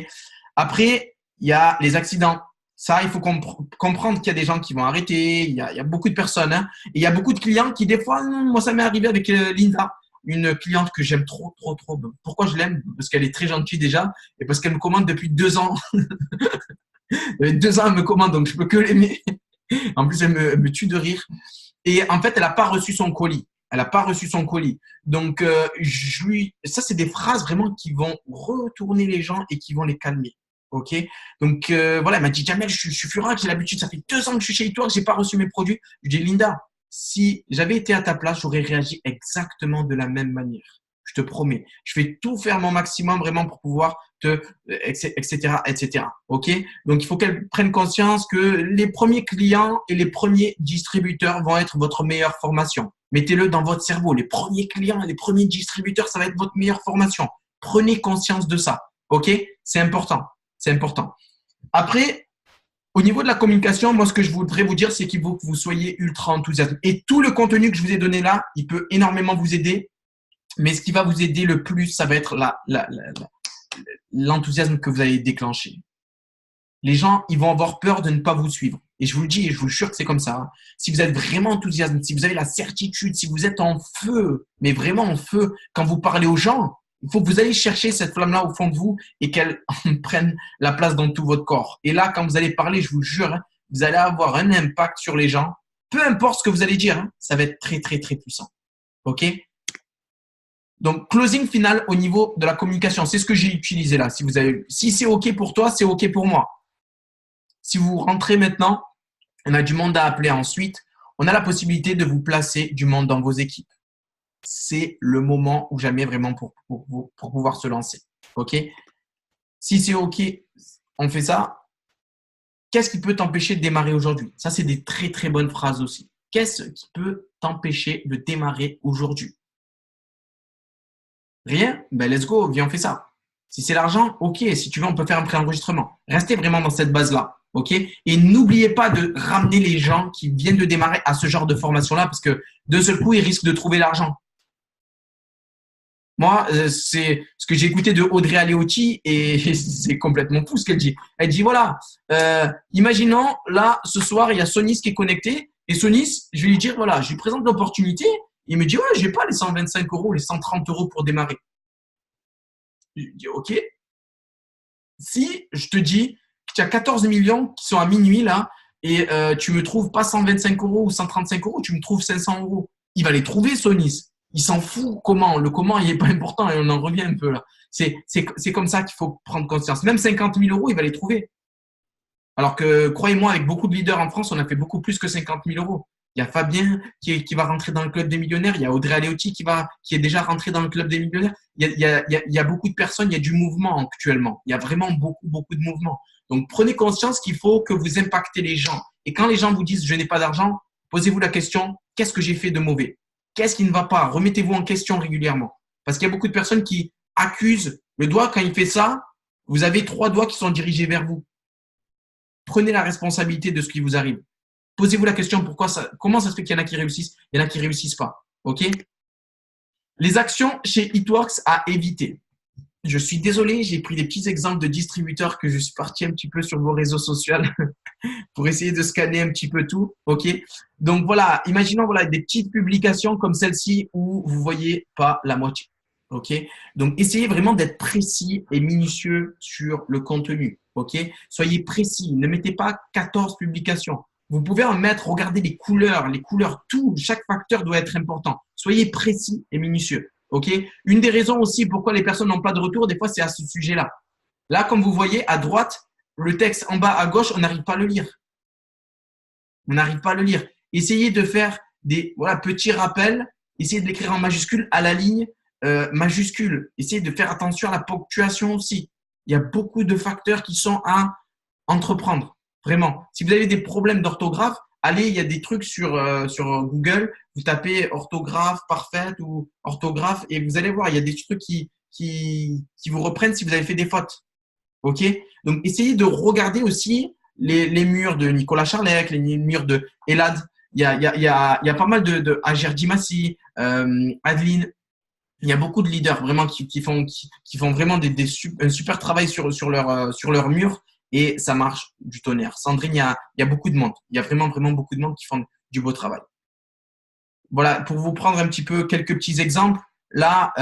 Après, il y a les accidents. Ça, il faut comprendre qu'il y a des gens qui vont arrêter. Il y a beaucoup de personnes. Hein, et il y a beaucoup de clients qui, des fois, moi, ça m'est arrivé avec Linda. Une cliente que j'aime trop, trop, trop. Pourquoi je l'aime? Parce qu'elle est très gentille déjà et parce qu'elle me commande depuis 2 ans. Depuis 2 ans, elle me commande, donc je peux que l'aimer. En plus, elle me tue de rire. Et en fait, elle n'a pas reçu son colis. Elle n'a pas reçu son colis. Donc, ça, c'est des phrases vraiment qui vont retourner les gens et qui vont les calmer. OK? Donc, voilà, elle m'a dit, Jamel, je suis furax, j'ai l'habitude, ça fait 2 ans que je suis chez toi, je n'ai pas reçu mes produits. Je dis, Linda, si j'avais été à ta place, j'aurais réagi exactement de la même manière. Je te promets. Je vais tout faire mon maximum vraiment pour pouvoir etc., etc. OK? Donc, il faut qu'elle prenne conscience que les premiers clients et les premiers distributeurs vont être votre meilleure formation. Mettez-le dans votre cerveau. Les premiers clients et les premiers distributeurs, ça va être votre meilleure formation. Prenez conscience de ça. OK? C'est important. C'est important. Après, au niveau de la communication, moi, ce que je voudrais vous dire, c'est qu'il faut que vous soyez ultra enthousiaste. Et tout le contenu que je vous ai donné là, il peut énormément vous aider. Mais ce qui va vous aider le plus, ça va être l'enthousiasme que vous allez déclencher. Les gens, ils vont avoir peur de ne pas vous suivre. Et je vous le dis, et je vous jure que c'est comme ça. Hein. Si vous êtes vraiment enthousiaste, si vous avez la certitude, si vous êtes en feu, mais vraiment en feu, quand vous parlez aux gens, il faut que vous allez chercher cette flamme-là au fond de vous et qu'elle prenne la place dans tout votre corps. Et là, quand vous allez parler, je vous jure, hein, vous allez avoir un impact sur les gens. Peu importe ce que vous allez dire, hein, ça va être très, très, très puissant. OK? Donc, closing final au niveau de la communication, c'est ce que j'ai utilisé là. Si c'est OK pour toi, c'est OK pour moi. Si vous rentrez maintenant, on a du monde à appeler ensuite. On a la possibilité de vous placer du monde dans vos équipes. C'est le moment ou jamais vraiment pour pouvoir se lancer. OK? Si c'est OK, on fait ça. Qu'est-ce qui peut t'empêcher de démarrer aujourd'hui? Ça, c'est des très, très bonnes phrases aussi. Qu'est-ce qui peut t'empêcher de démarrer aujourd'hui? Rien? Ben, let's go, viens, on fait ça. Si c'est l'argent, OK. Si tu veux, on peut faire un préenregistrement. Restez vraiment dans cette base-là. OK? Et n'oubliez pas de ramener les gens qui viennent de démarrer à ce genre de formation-là parce que de seul coup, ils risquent de trouver l'argent. Moi, c'est ce que j'ai écouté de Audrey Aleotti et c'est complètement fou ce qu'elle dit. Elle dit voilà, imaginons là, ce soir, il y a Sonis qui est connecté et Sonis, je vais lui dire voilà, je lui présente l'opportunité. Il me dit ouais, j'ai pas les 125 euros, les 130 euros pour démarrer. Je lui dis ok. Si je te dis que tu as 14 millions qui sont à minuit là et tu me trouves pas 125 euros ou 135 euros, tu me trouves 500 euros. Il va les trouver, Sonis. Il s'en fout comment. Le comment, il n'est pas important et on en revient un peu là. C'est comme ça qu'il faut prendre conscience. Même 50 000 euros, il va les trouver. Alors que, croyez-moi, avec beaucoup de leaders en France, on a fait beaucoup plus que 50 000 euros. Il y a Fabien qui va rentrer dans le club des millionnaires. Il y a Audrey Aleotti qui est déjà rentré dans le club des millionnaires. Il y a beaucoup de personnes, il y a du mouvement actuellement. Il y a vraiment beaucoup, beaucoup de mouvement. Donc, prenez conscience qu'il faut que vous impactez les gens. Et quand les gens vous disent « je n'ai pas d'argent », posez-vous la question « qu'est-ce que j'ai fait de mauvais ?» Qu'est-ce qui ne va pas? Remettez-vous en question régulièrement. Parce qu'il y a beaucoup de personnes qui accusent le doigt quand il fait ça. Vous avez 3 doigts qui sont dirigés vers vous. Prenez la responsabilité de ce qui vous arrive. Posez-vous la question comment ça se fait qu'il y en a qui réussissent, il y en a qui réussissent pas. OK? Les actions chez It-Works à éviter. Je suis désolé, j'ai pris des petits exemples de distributeurs que je suis parti un petit peu sur vos réseaux sociaux pour essayer de scanner un petit peu tout. OK? Donc voilà, imaginons voilà, des petites publications comme celle-ci où vous voyez pas la moitié. OK? Donc essayez vraiment d'être précis et minutieux sur le contenu. OK? Soyez précis, ne mettez pas 14 publications. Vous pouvez en mettre, regardez les couleurs, tout, chaque facteur doit être important. Soyez précis et minutieux. OK? Une des raisons aussi pourquoi les personnes n'ont pas de retour, des fois, c'est à ce sujet-là. Là, comme vous voyez, à droite, le texte en bas à gauche, on n'arrive pas à le lire. On n'arrive pas à le lire. Essayez de faire des petits rappels. Essayez de l'écrire en majuscule à la ligne majuscule. Essayez de faire attention à la ponctuation aussi. Il y a beaucoup de facteurs qui sont à entreprendre. Vraiment. Si vous avez des problèmes d'orthographe, allez, il y a des trucs sur Google. Vous tapez orthographe parfaite ou orthographe et vous allez voir, il y a des trucs qui vous reprennent si vous avez fait des fautes. OK? Donc, essayez de regarder aussi les murs de Nicolas Charlec, les murs de Elad. Il y a pas mal de Ager Dimassi, Adeline. Il y a beaucoup de leaders vraiment qui font vraiment un super travail sur leur mur et ça marche du tonnerre. Sandrine, il y a beaucoup de monde. Il y a vraiment, vraiment beaucoup de monde qui font du beau travail. Voilà, pour vous prendre un petit peu quelques petits exemples. Là,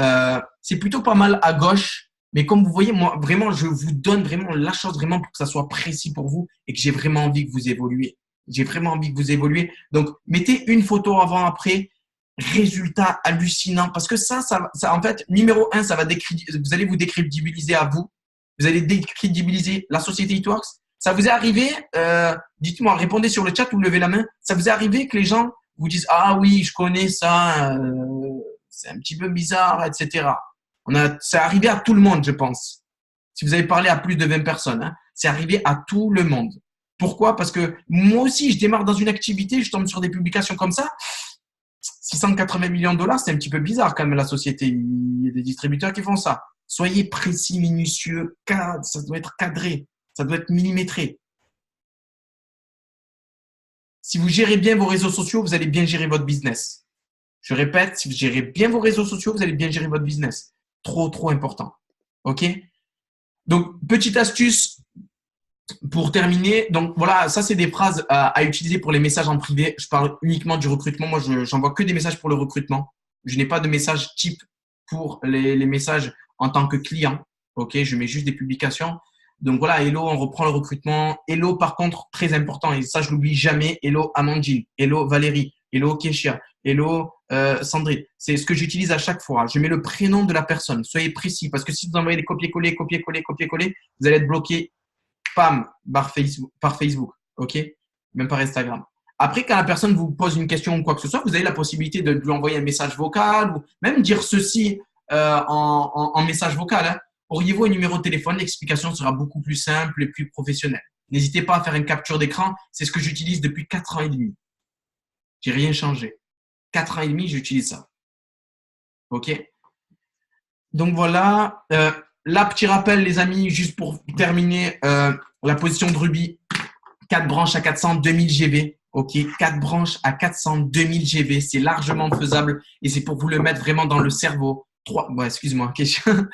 c'est plutôt pas mal à gauche. Mais comme vous voyez, moi, vraiment, je vous donne vraiment la chance vraiment pour que ça soit précis pour vous et que j'ai vraiment envie que vous évoluiez. J'ai vraiment envie que vous évoluiez. Donc, mettez une photo avant-après. Résultat hallucinant. Parce que ça, en fait, numéro 1, vous allez vous décrédibiliser à vous. Vous allez décrédibiliser la société It-Works. Ça vous est arrivé, dites-moi, répondez sur le chat ou levez la main. Ça vous est arrivé que les gens vous disent « Ah oui, je connais ça, c'est un petit peu bizarre, etc. » C'est arrivé à tout le monde, je pense. Si vous avez parlé à plus de 20 personnes, hein, c'est arrivé à tout le monde. Pourquoi? Parce que moi aussi, je démarre dans une activité, je tombe sur des publications comme ça. 680 millions de dollars, c'est un petit peu bizarre quand même la société. Il y a des distributeurs qui font ça. Soyez précis, minutieux, ça doit être cadré, ça doit être millimétré. Si vous gérez bien vos réseaux sociaux, vous allez bien gérer votre business. Je répète, si vous gérez bien vos réseaux sociaux, vous allez bien gérer votre business. Trop, trop important. OK? Donc, petite astuce pour terminer. Donc, voilà, ça, c'est des phrases à utiliser pour les messages en privé. Je parle uniquement du recrutement. Moi, j'envoie que des messages pour le recrutement. Je n'ai pas de message type pour les messages en tant que client. OK? Je mets juste des publications. Donc, voilà, hello, on reprend le recrutement. Hello, par contre, très important. Et ça, je l'oublie jamais. Hello, Amandine. Hello, Valérie. Hello, Kéchia. Hello, Sandrine. C'est ce que j'utilise à chaque fois. Je mets le prénom de la personne. Soyez précis parce que si vous envoyez des copier-coller, vous allez être bloqué, pam, par Facebook. OK? Même par Instagram. Après, quand la personne vous pose une question ou quoi que ce soit, vous avez la possibilité de lui envoyer un message vocal ou même dire ceci en message vocal. Hein. Auriez-vous un numéro de téléphone? L'explication sera beaucoup plus simple et plus professionnelle. N'hésitez pas à faire une capture d'écran. C'est ce que j'utilise depuis 4 ans et demi. J'ai rien changé. 4 ans et demi, j'utilise ça. OK? Donc voilà. Là, petit rappel, les amis, juste pour terminer, la position de Ruby, 4 branches à 400, 2000 GV. OK, 4 branches à 400, 2000 GV, c'est largement faisable et c'est pour vous le mettre vraiment dans le cerveau. 3, excuse-moi, question.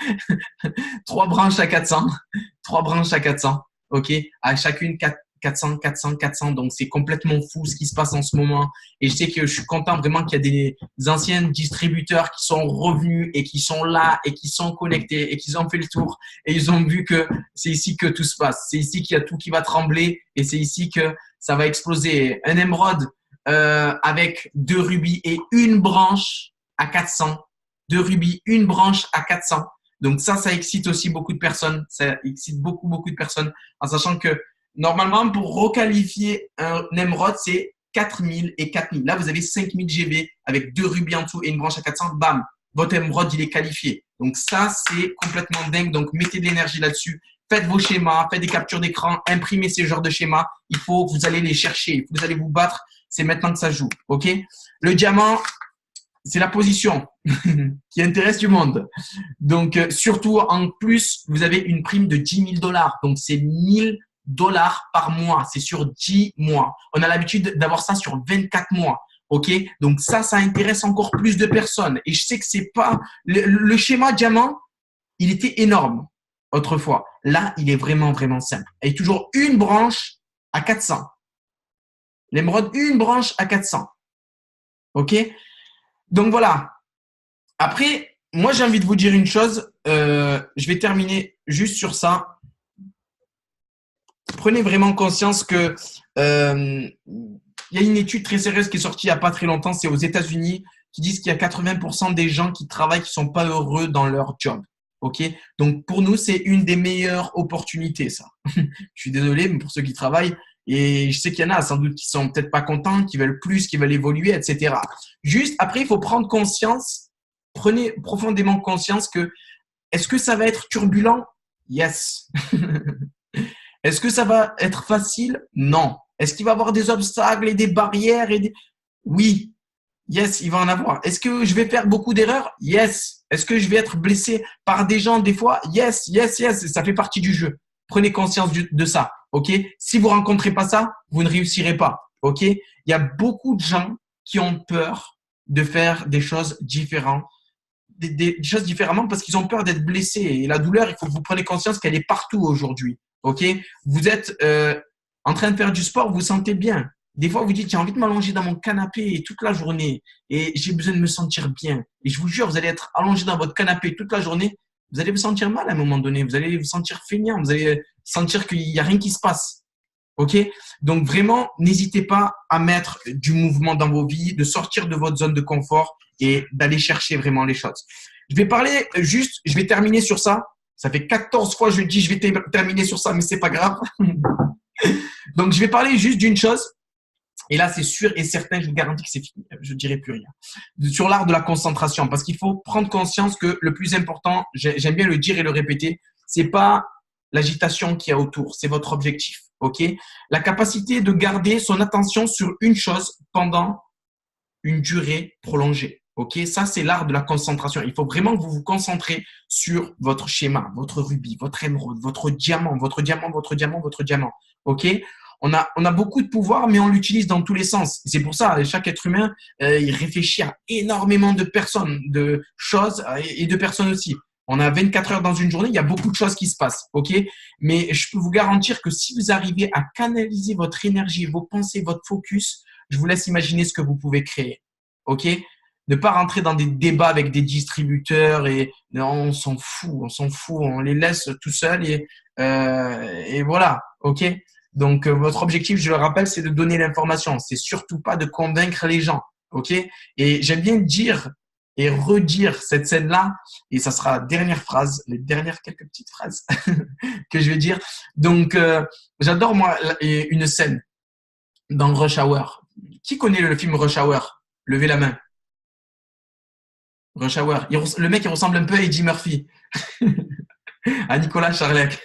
3 branches à 400, 3 branches à 400. OK, à chacune 400, 400, 400. Donc, c'est complètement fou ce qui se passe en ce moment. Et je sais que je suis content vraiment qu'il y a des anciens distributeurs qui sont revenus et qui sont là et qui sont connectés et qui ont fait le tour et ils ont vu que c'est ici que tout se passe. C'est ici qu'il y a tout qui va trembler et c'est ici que ça va exploser. Un émeraude avec 2 rubis et une branche à 400. 2 rubis, une branche à 400. Donc ça excite aussi beaucoup de personnes. Ça excite beaucoup de personnes en sachant que normalement, pour requalifier un émeraude, c'est 4000 et 4000. Là, vous avez 5000 GV avec 2 rubis en dessous et une branche à 400. Bam, votre émeraude, il est qualifié. Donc ça, c'est complètement dingue. Donc mettez de l'énergie là-dessus. Faites vos schémas, faites des captures d'écran, imprimez ces genres de schémas. Il faut, vous allez les chercher, vous allez vous battre. C'est maintenant que ça joue. OK? Le diamant, c'est la position qui intéresse du monde. Donc, surtout, en plus, vous avez une prime de 10 000 $. Donc, c'est 1000 $ par mois. C'est sur 10 mois. On a l'habitude d'avoir ça sur 24 mois. OK? Donc, ça intéresse encore plus de personnes. Et je sais que c'est pas… Le schéma diamant, il était énorme autrefois. Là, il est vraiment simple. Et toujours une branche à 400. L'émeraude, une branche à 400. OK? Donc, voilà. Après, moi, j'ai envie de vous dire une chose. Je vais terminer juste sur ça. Prenez vraiment conscience que il y a une étude très sérieuse qui est sortie il n'y a pas très longtemps. C'est aux États-Unis qui disent qu'il y a 80% des gens qui travaillent qui sont pas heureux dans leur job. OK? Donc, pour nous, c'est une des meilleures opportunités, ça. Je suis désolé, mais pour ceux qui travaillent, et je sais qu'il y en a sans doute qui sont peut-être pas contents, qui veulent plus, qui veulent évoluer, etc. Juste, après, il faut prendre conscience, prenez profondément conscience que est-ce que ça va être turbulent? Yes. Est-ce que ça va être facile? Non. Est-ce qu'il va y avoir des obstacles et des barrières Oui. Yes, il va en avoir. Est-ce que je vais faire beaucoup d'erreurs? Yes. Est-ce que je vais être blessé par des gens des fois? Yes. Ça fait partie du jeu. Prenez conscience de ça. OK? Si vous rencontrez pas ça, vous ne réussirez pas. OK? Il y a beaucoup de gens qui ont peur de faire des choses différentes. Des choses différemment parce qu'ils ont peur d'être blessés. Et la douleur, il faut que vous preniez conscience qu'elle est partout aujourd'hui. OK? Vous êtes en train de faire du sport, vous vous sentez bien. Des fois, vous dites, j'ai envie de m'allonger dans mon canapé toute la journée et j'ai besoin de me sentir bien. Et je vous jure, vous allez être allongé dans votre canapé toute la journée. Vous allez vous sentir mal à un moment donné. Vous allez vous sentir feignant. Vous allez sentir qu'il n'y a rien qui se passe. OK? Donc, vraiment, n'hésitez pas à mettre du mouvement dans vos vies, de sortir de votre zone de confort et d'aller chercher vraiment les choses. Je vais terminer sur ça. Ça fait 14 fois que je dis je vais terminer sur ça, mais c'est pas grave. Donc, je vais parler juste d'une chose. Et là, c'est sûr et certain, je vous garantis que c'est fini. Je ne dirai plus rien. Sur l'art de la concentration, parce qu'il faut prendre conscience que le plus important, j'aime bien le dire et le répéter, c'est pas l'agitation qu'il y a autour, c'est votre objectif. OK? La capacité de garder son attention sur une chose pendant une durée prolongée. OK? Ça, c'est l'art de la concentration. Il faut vraiment que vous vous concentrez sur votre schéma, votre rubis, votre émeraude, votre diamant. OK? On a beaucoup de pouvoir, mais on l'utilise dans tous les sens. C'est pour ça, chaque être humain, il réfléchit à énormément de personnes, de choses et de personnes aussi. On a 24 heures dans une journée, il y a beaucoup de choses qui se passent, OK? Mais je peux vous garantir que si vous arrivez à canaliser votre énergie, vos pensées, votre focus, je vous laisse imaginer ce que vous pouvez créer, OK? Ne pas rentrer dans des débats avec des distributeurs et non, on s'en fout, on les laisse tout seuls et voilà, OK? Donc, votre objectif, je le rappelle, c'est de donner l'information. C'est surtout pas de convaincre les gens. OK? Et j'aime bien dire et redire cette scène-là. Et ça sera la dernière phrase, les dernières quelques petites phrases que je vais dire. Donc, j'adore, moi, une scène dans Rush Hour. Qui connaît le film Rush Hour? Levez la main. Rush Hour. Le mec, il ressemble un peu à Eddie Murphy. À Nicolas Charlec.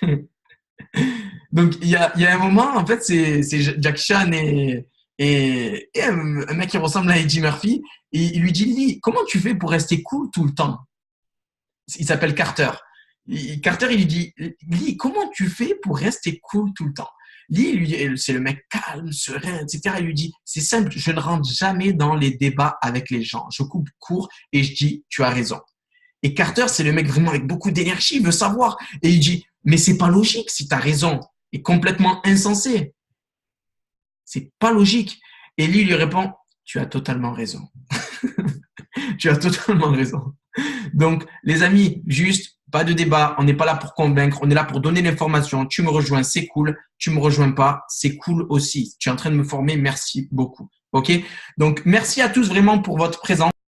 Donc, il y a un moment, en fait, c'est Jack Chan et un mec qui ressemble à Eddie Murphy. Et il lui dit, Lee, comment tu fais pour rester cool tout le temps? Il s'appelle Carter. Carter, il lui dit, Lee, comment tu fais pour rester cool tout le temps? Lee, lui, c'est le mec calme, serein, etc. Il lui dit, c'est simple, je ne rentre jamais dans les débats avec les gens. Je coupe court et je dis, tu as raison. Et Carter, c'est le mec vraiment avec beaucoup d'énergie, il veut savoir. Et il dit, mais c'est pas logique si tu as raison. Et complètement insensé. C'est pas logique. Et Lee lui répond, tu as totalement raison. Tu as totalement raison. Donc, les amis, juste, pas de débat. On n'est pas là pour convaincre. On est là pour donner l'information. Tu me rejoins, c'est cool. Tu me rejoins pas, c'est cool aussi. Tu es en train de me former. Merci beaucoup. OK? Donc, merci à tous vraiment pour votre présence.